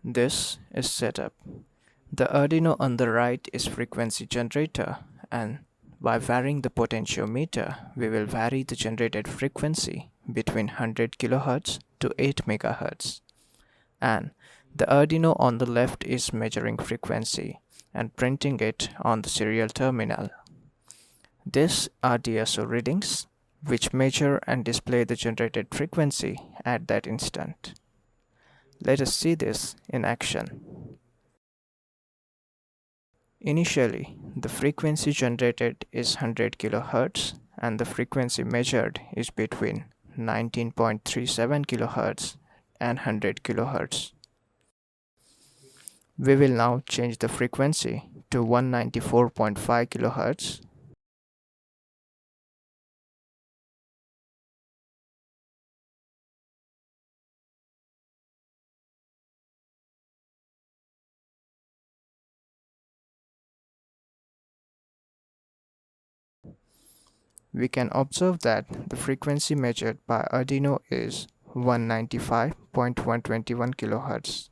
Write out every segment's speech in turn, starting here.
This is setup. The Arduino on the right is frequency generator, and by varying the potentiometer, we will vary the generated frequency between 100 kHz to 8 MHz. And the Arduino on the left is measuring frequency and printing it on the serial terminal. These are DSO readings, which measure and display the generated frequency at that instant. Let us see this in action. Initially, the frequency generated is 100 kHz and the frequency measured is between 19.37 kHz and 100 kHz. We will now change the frequency to 194.5 kHz. We can observe that the frequency measured by Arduino is 195.121 kHz.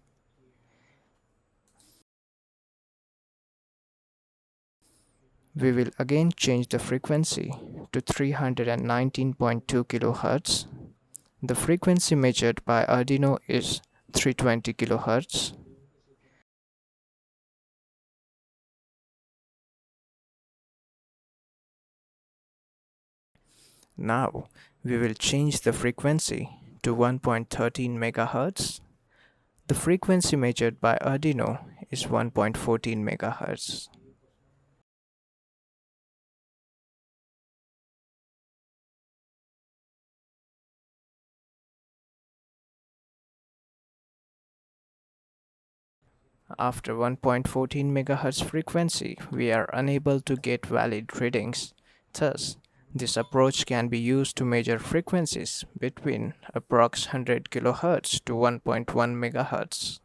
We will again change the frequency to 319.2 kHz. The frequency measured by Arduino is 320 kHz. Now, we will change the frequency to 1.13 MHz. The frequency measured by Arduino is 1.14 MHz. After 1.14 MHz frequency, we are unable to get valid readings. Thus, this approach can be used to measure frequencies between approx 100 kHz to 1.1 MHz.